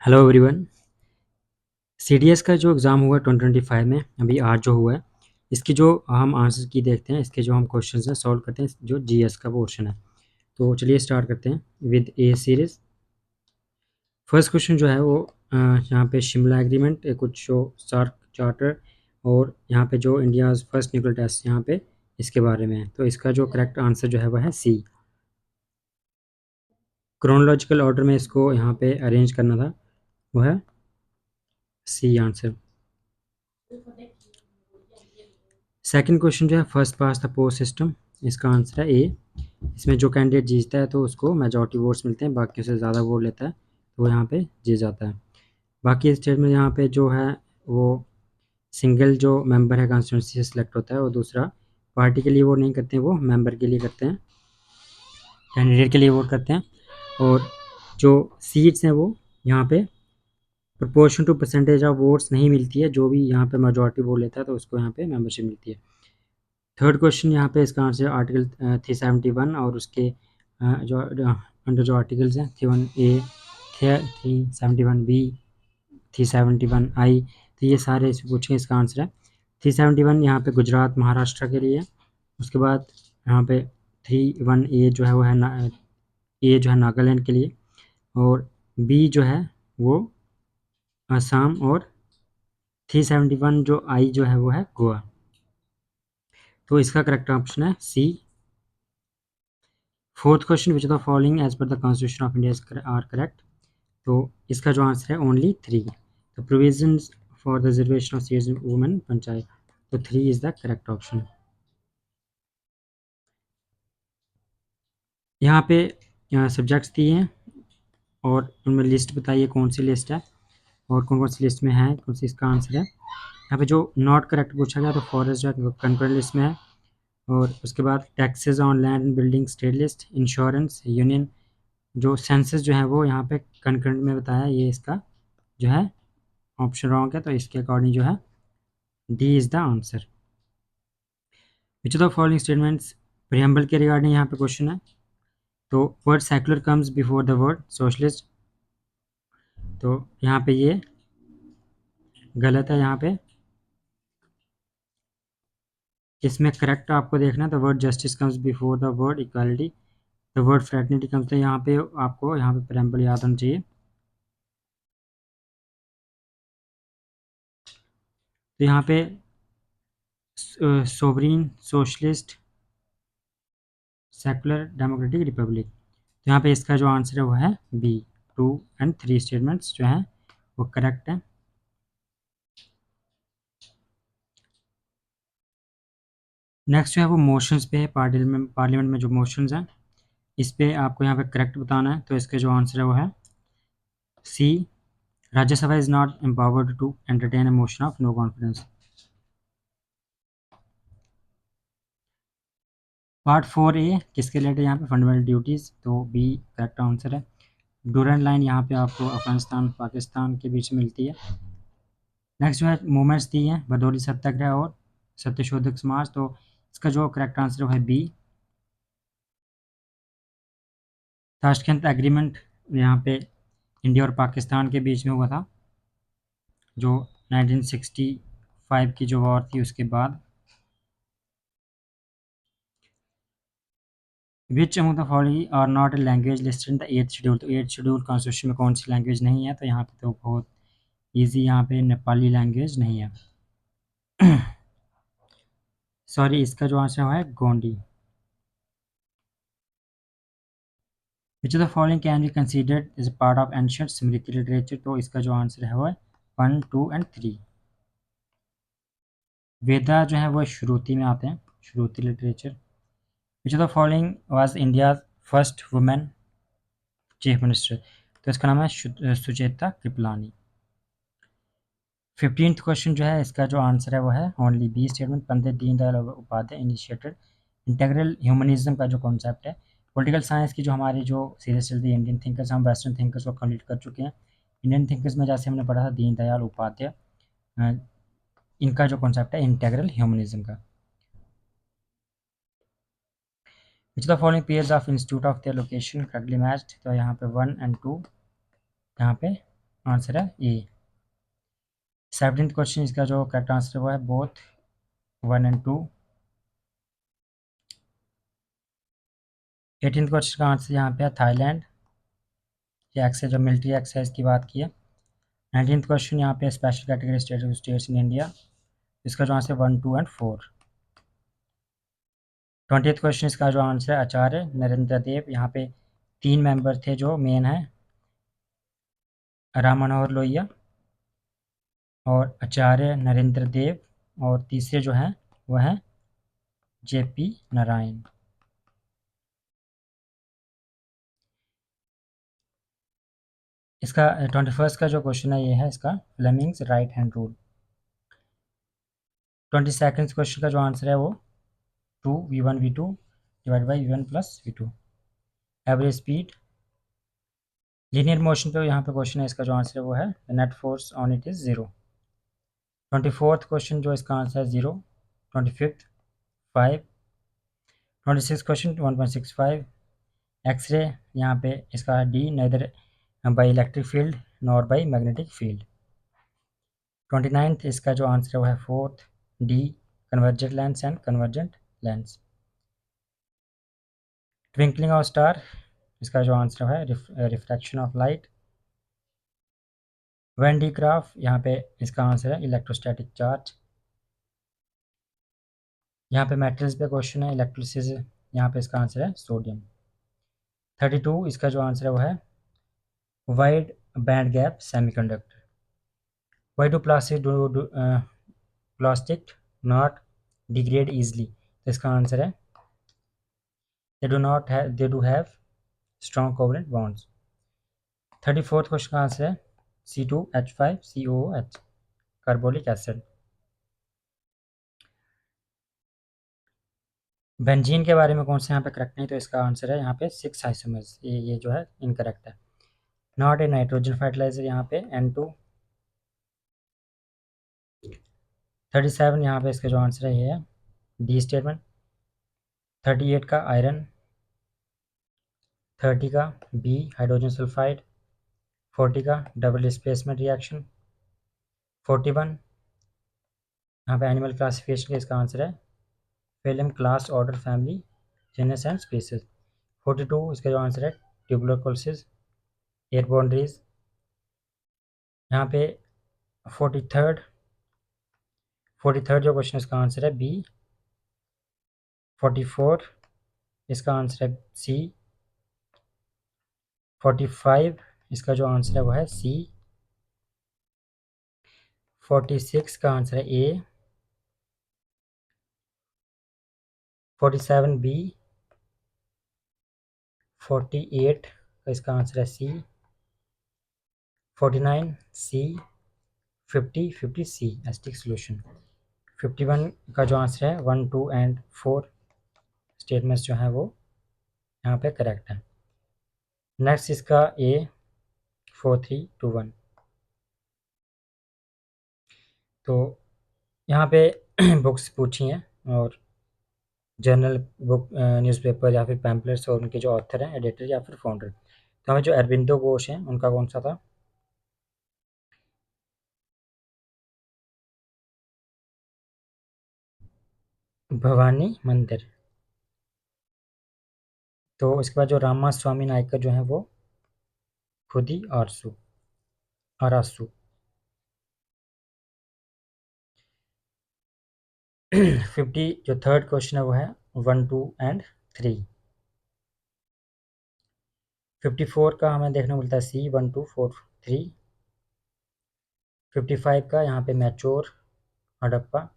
Hello everyone. CDS का जो exam हुआ 2025 में अभी आज जो हुआ है, इसकी जो हम आंसर की देखते हैं, इसके जो हम क्वेश्चंस हैं सॉल्व करते हैं, जो जीएस का पोर्शन है। तो चलिए स्टार्ट करते हैं with A series. First question जो है वो यहाँ पे शिमला एग्रीमेंट कुछ जो सार्क चार्टर और यहाँ पे जो इंडियाज़ फर्स्ट न्यूक्लियर टेस्ट यहाँ पे इसके बारे में है। तो इसका जो करेक्ट आंसर जो है वह है सी। क्रोनोलॉजिकल ऑर्डर में इसको यहाँ पे अरेंज करना था, वो है सी आंसर। सेकंड क्वेश्चन जो है first past the post system, इसका आंसर है ए। इसमें जो कैंडिडेट जीतता है तो उसको मेजॉरिटी वोट्स मिलते हैं, बाकी से ज़्यादा वोट लेता है तो वो यहाँ पे जीत जाता है। बाकी स्टेट में यहाँ पे जो है वो सिंगल जो मेंबर है कॉन्स्टिट्यूंसी से सिलेक्ट होता है, और दूसरा पार्टी के लिए वोट नहीं करते हैं, वो मेंबर के लिए करते हैं, कैंडिडेट के लिए वोट करते हैं। और जो सीट्स हैं वो यहाँ पे proportion to percentage of votes नहीं मिलती है, जो भी यहाँ पे मेजॉरिटी वोट लेता है तो उसको यहाँ पे मेंबरशिप मिलती है। थर्ड क्वेश्चन यहाँ पे इसका आंसर आर्टिकल 371 और उसके जो अंडर जो आर्टिकल्स हैं 31A, 371B, 371I, तो ये सारे इसे पूछें, इसका आंसर है 371 यहाँ पे गुजरात महाराष्ट्र के लिए। उसके बाद यहाँ पे 31A जो है वो है ए जो है नागालैंड के लिए, और बी जो है वो असम, और 371 जो आई जो है वो है गोवा। तो इसका करेक्ट ऑप्शन है C. Fourth question which of the following as per the constitution of India are correct. तो इसका जो आंसर है only 3। The provisions for the reservation of seats women panchayat, तो 3 इज द करेक्ट ऑप्शन। यहाँ पे subjects दिए हैं और उनमें लिस्ट बताइए कौन सी लिस्ट है और कौन कौन सी लिस्ट में है, कौन सी इसका आंसर है। यहाँ पे जो नॉट करेक्ट पूछा गया तो फॉरेस्ट जो है कंकरेंट लिस्ट में है, और उसके बाद taxes on land and building state list, insurance union जो सेंसस जो है वो यहाँ पे कंकरेंट में बताया, ये इसका जो है ऑप्शन रॉन्ग है, तो इसके अकॉर्डिंग जो है D is the answer. Which of the following statements preamble के रिगार्डिंग यहाँ पे क्वेश्चन है। तो word secular comes before the word socialist, तो यहाँ पे ये गलत है। यहाँ पे इसमें करेक्ट आपको देखना है, the word justice comes before the word equality, the word fraternity comes, तो यहाँ पे आपको यहाँ पे प्रियम्बल याद होना चाहिए। तो यहाँ पे sovereign socialist secular democratic Republic, तो यहाँ पे इसका जो आंसर है वो है बी। 2 एंड 3 स्टेटमेंट्स जो हैं वो करेक्ट है। नेक्स्ट जो है वो मोशंस पे है, पार्लियामेंट में जो मोशंस हैं इस पे आपको यहाँ पे करेक्ट बताना है, तो इसका जो आंसर है वो है C. Rajya Sabha is not empowered to entertain a motion of no confidence. Part 4A किसके रिलेटेड यहाँ पे फंडामेंटल ड्यूटीज़, तो बी करेक्ट आंसर है। डोरेंट लाइन यहाँ पे आपको अफगानिस्तान पाकिस्तान के बीच में मिलती है। नेक्स्ट जो है मूवमेंट्स दी हैं भदोली सत्याग्रह और सत्यशोधक समाज, तो इसका जो करेक्ट आंसर है बी। ताशकंद एग्रीमेंट यहाँ पे इंडिया और पाकिस्तान के बीच में हुआ था, जो 1965 की जो वॉर थी उसके बाद। Which among the following are not a language listed in the 8th schedule, तो 8th शेड्यूल कॉन्स्टिट्यूशन में कौन सी लैंग्वेज नहीं है, तो यहाँ पे तो बहुत ईजी, यहाँ पे नेपाली लैंग्वेज नहीं है। सॉरी, इसका जो आंसर है Gondi. Which of the following can be considered as a part of ancient smriti literature, तो इसका जो आंसर है वो है 1, 2 एंड 3। वेदा जो है वो श्रुति में आते हैं, Shruti literature. Which of the following was India first women chief minister, तो इसका नाम है सुचेता कृपलानी। 15th क्वेश्चन जो है इसका जो आंसर है वो है only B statement, Pandit Deendayal Upadhyaya initiated integral humanism का जो कॉन्सेप्ट है। पॉलिटिकल साइंस की जो हमारी जो सीरीज चलती है इंडियन थिंकर्स, हम वेस्टर्न थिंकर्स को कंप्लीट कर चुके हैं। इंडियन थिंकर्स में जैसे हमने पढ़ा था दीनदयाल उपाध्याय, इनका जो कॉन्सेप्ट है इंटेग्रल ह्यूमनिज्म का। Which the following pairs of institute of their location correctly matched, तो यहाँ पे 1 एंड 2 यहाँ पे आंसर है ए। 17th क्वेश्चन, इसका जो करेक्ट आंसर हुआ है बोथ 1 and 2। 18th क्वेश्चन का आंसर यहाँ पे है थाईलैंड। ये एक्स जो मिलिट्री एक्सरसाइज की बात की है। 19th क्वेश्चन यहाँ पे special category states in India, इसका जो आंसर 1, 2 and 4। 20th क्वेश्चन, इसका जो आंसर है आचार्य नरेंद्र देव। यहाँ पे 3 मेंबर थे जो मेन है, राम मनोहर लोहिया और आचार्य नरेंद्र देव, और तीसरे जो हैं वह हैं जेपी नारायण। इसका 21st का जो क्वेश्चन है ये है इसका Fleming's right hand rule. 22nd question का जो आंसर है वो 2v1v2 divide by v1 plus v2। Average speed linear motion पे यहाँ पे क्वेश्चन है, इसका जो आंसर है वो है the net force on it is 0। 24th question जो इसका आंसर है 0। 25th 5। 26th question 1.65। एक्सरे यहाँ पे इसका D neither by electric field nor by magnetic field. 29th इसका जो आंसर है वो है 4th D convergent lens and convergent lens. Twinkling of star, इसका जो आंसर है refraction of light. Van de Graaff, यहाँ पे इसका आंसर है इलेक्ट्रोस्टैटिक चार्ज। यहाँ पे मेटल्स पे क्वेश्चन है इलेक्ट्रोलिसिस, यहाँ पे इसका आंसर है सोडियम। 32 इसका जो आंसर है वो है wide band gap semiconductor. Why do plastic not degrade easily, तो इसका आंसर है they do have strong covalent bonds. 34th question का आंसर है C2H5COOH कार्बोलिक एसिड। बेंजीन के बारे में कौन सा यहाँ पे करेक्ट नहीं, तो इसका आंसर है यहाँ पे 6 आइसोमर्स, ये जो है इनकरेक्ट है। नॉट ए नाइट्रोजन फर्टिलाइजर, यहाँ पे N2। 37 यहाँ पे इसका जो आंसर है ये है डी स्टेटमेंट। 38 का आयरन। 30 का बी हाइड्रोजन सल्फाइड। 40 का डबल डिस्प्लेसमेंट रिएक्शन। 41 यहाँ पे एनिमल क्लासिफिकेशन का इसका आंसर है phylum class order family genus and species. 42 इसका जो आंसर है ट्यूबरकुलोसिस एयरबोर्न डिजीज। यहाँ पे 43rd जो क्वेश्चन इसका आंसर है बी। 44 इसका आंसर है सी। 45 इसका जो आंसर है वो है सी। 46 का आंसर है ए। 47 बी। 48 का इसका आंसर है सी। 49 सी। 50 सी एस्टिक सोल्यूशन। 51 का जो आंसर है 1, 2 and 4 स्टेटमेंट्स जो हैं वो यहाँ पे करेक्ट है। नेक्स्ट इसका ए 4, 3, 2, 1। तो यहाँ पे बुक्स पूछी हैं और जर्नल बुक न्यूज़पेपर या फिर पैम्पलेट्स और उनके जो ऑथर हैं एडिटर या फिर फाउंडर, तो हमें जो अरबिंदो घोष हैं उनका कौन सा था, भवानी मंदिर। तो इसके बाद जो रामा स्वामी नायकर जो हैं वो खुदी आरसू आरासू। 50 जो थर्ड क्वेश्चन है वो है 1, 2 and 3। 54 का हमें देखने को मिलता है सी 1, 2, 4, 3। 55 का यहाँ पे मैचोर हड़प्पा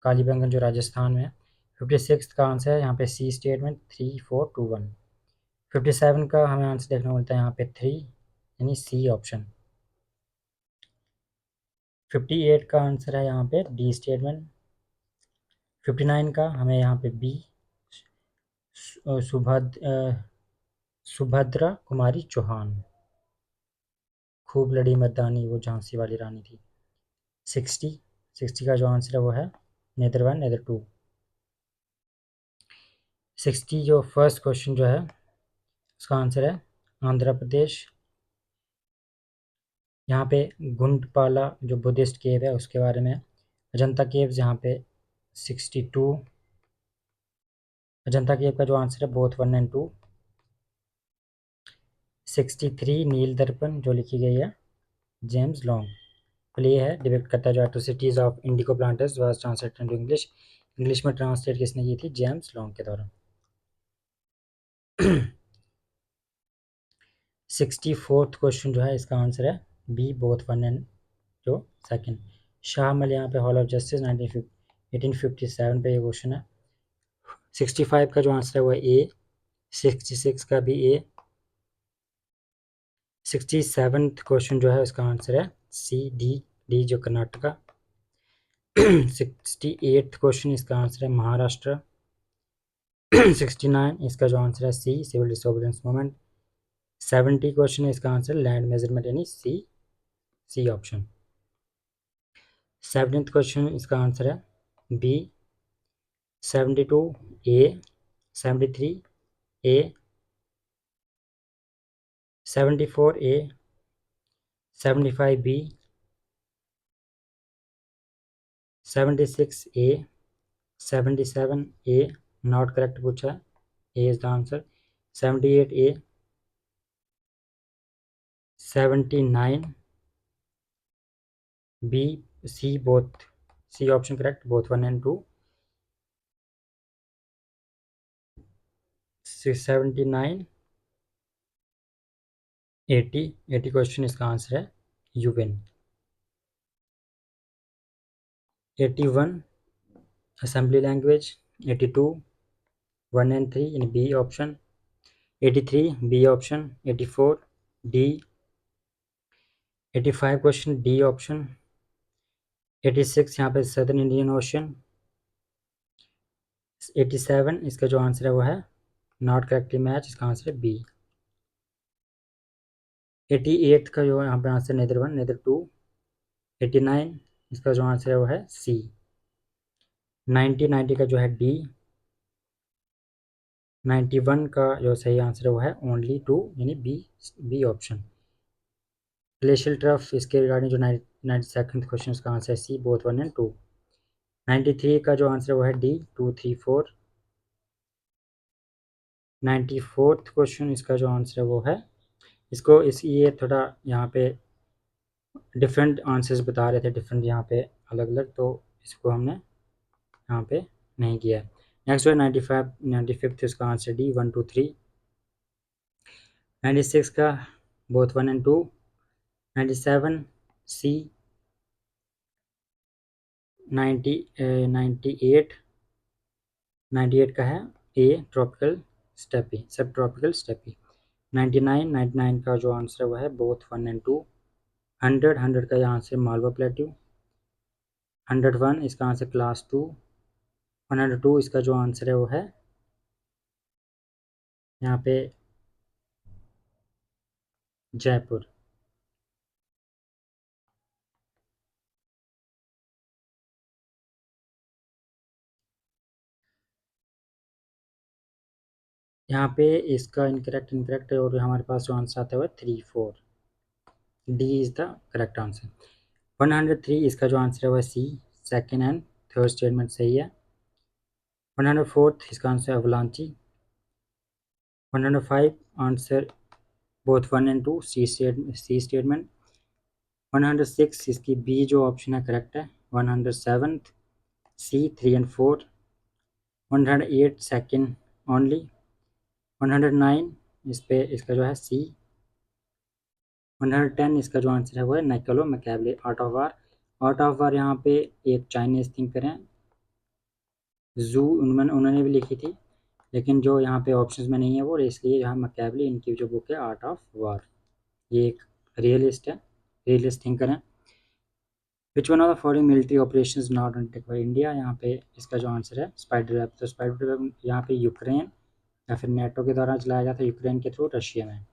कालीबंगन जो राजस्थान में है। 56 का आंसर है यहाँ पे सी स्टेटमेंट 3, 4, 2, 1। 57 का हमें आंसर देखने को मिलता है यहाँ पे 3 यानी सी ऑप्शन। 58 का आंसर है यहाँ पे डी स्टेटमेंट। 59 का हमें यहाँ पे बी सुभद्रा कुमारी चौहान, खूब लड़ी मर्दानी वो झांसी वाली रानी थी। 60 का जो आंसर है वो है नेदर 1 नेदर 2। 60 जो फर्स्ट क्वेश्चन जो है उसका आंसर है आंध्र प्रदेश यहाँ पे गुंडपाला जो बुद्धिस्ट केव है उसके बारे में, अजंता केव्स यहाँ पे 62, अजंता केव का जो आंसर है बोथ 1 एंड 2। 63 नील दर्पण जो लिखी गई है जेम्स लॉन्ग, प्ले है डिपिक्ट करता है जो atrocities of indigo planters was translated into English, English में ट्रांसलेट किसने की थी, जेम्स लॉन्ग के द्वारा। 64th क्वेश्चन जो है इसका आंसर है बी बोथ 1 एंड जो सेकंड। शाहमल यहाँ पे हॉल ऑफ जस्टिस 1857 पे ये क्वेश्चन है। 65 का जो आंसर है वो है ए, 66 का भी ए। 67th क्वेश्चन जो है उसका आंसर है सी, डी जो कर्नाटका। 68th क्वेश्चन इसका आंसर है महाराष्ट्र। 69 इसका जो आंसर है C, civil disobedience movement. 70 question है इसका आंसर लैंड मेजरमेंट यानी सी ऑप्शन। 7th क्वेश्चन इसका आंसर है B. 72 A, 73 A, 74 A, 75 B, 76 A, 77 A not correct पूछा है, A is the answer. 78 A, 79 B, C both, C option correct both 1 and 2। 79 80 question इसका answer है यूवेन। 81 assembly language. 82 1 and 3 in B option. 83 B option. 84 D. 85 question D option. 86 यहाँ पे southern Indian ocean. 87 इसका जो answer है वो है नॉट करेक्टली मैच, इसका आंसर है बी। 88 का जो यहाँ पे आंसर नेदर 1 नेदर 2। 89 इसका जो आंसर है वो है सी। 90 का जो है डी। 91 का जो सही आंसर है वो है ओनली 2 यानी बी ऑप्शन। ग्लेशियल ट्रफ इसके रिगार्डिंग जो 92nd क्वेश्चन का आंसर है सी बोथ 1 एंड 2। 93 का जो आंसर है वो है डी 2 3 4। 94th क्वेश्चन इसका जो आंसर है वो है ये थोड़ा यहाँ पे डिफरेंट आंसर्स बता रहे थे, डिफरेंट यहाँ पे अलग अलग, तो इसको हमने यहाँ पे नहीं किया है। नेक्स्ट है 95th इसका आंसर डी 1 2 3। 96 का बोथ 1 एंड 2। 97 सी। 98 98 का है ए ट्रॉपिकल स्टेपी, सब ट्रॉपिकल स्टेपी। 99 का जो आंसर है वो है बोथ 1 एंड 2। 100 का यहाँ आंसर मालवा प्लेट्यू। 101 इसका आंसर क्लास 2। 102 इसका जो आंसर है वो है यहाँ पे जयपुर। यहाँ पे इसका इनकरेक्ट और हमारे पास जो आंसर आता है वो 3 4, D is the correct answer. 103 इसका जो आंसर है वो C, second and third statement सही है। 104 इसका answer avalanche. 105 answer both 1 and 2 C statement. 106 इसकी बी जो ऑप्शन है करेक्ट है। 107 सी 3 एंड 4। 108 second only. 109 इस पे इसका जो है सी। 110 इसका जो आंसर है वो है Niccolo Machiavelli art of war. Art of war यहाँ पे एक चाइनीज थिंकर हैं जू, उन्होंने भी लिखी थी, लेकिन जो यहाँ पे ऑप्शंस में नहीं है वो, इसलिए यहाँ मैकियावेली इनकी जो बुक है आर्ट ऑफ वार। ये एक रियलिस्ट है, रियलिस्ट थिंकर है। Which one of the following military operations not undertaken by India, यहाँ पे इसका जो आंसर है स्पाइडर वेब। तो स्पाइडर वेब यहाँ पे यूक्रेन या फिर नेटो के द्वारा चलाया जाता है, यूक्रेन के थ्रू रशिया में।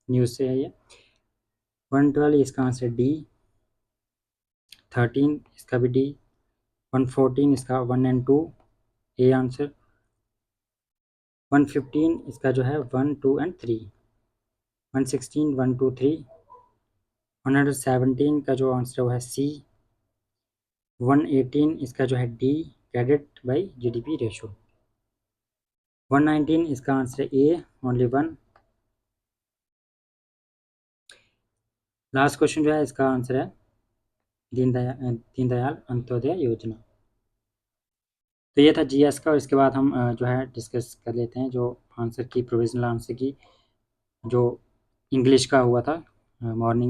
न्यूज़ से है ये। 112 इसका आंसर डी। 13 इसका भी डी। 114 इसका 1 एंड 2 ए आंसर। 115 इसका जो है 1 2 एंड 3। 116 1 2 3। 117 का जो आंसर है वो है सी। 118 इसका जो है D, credit by GDP ratio. 119 इसका आंसर है ए, ओनली वन। लास्ट क्वेश्चन जो है इसका आंसर है दीनदयाल अंत्योदय योजना। तो ये था जीएस का, और इसके बाद हम जो है डिस्कस कर लेते हैं जो आंसर की, प्रोविजनल आंसर की, जो इंग्लिश का हुआ था मॉर्निंग में।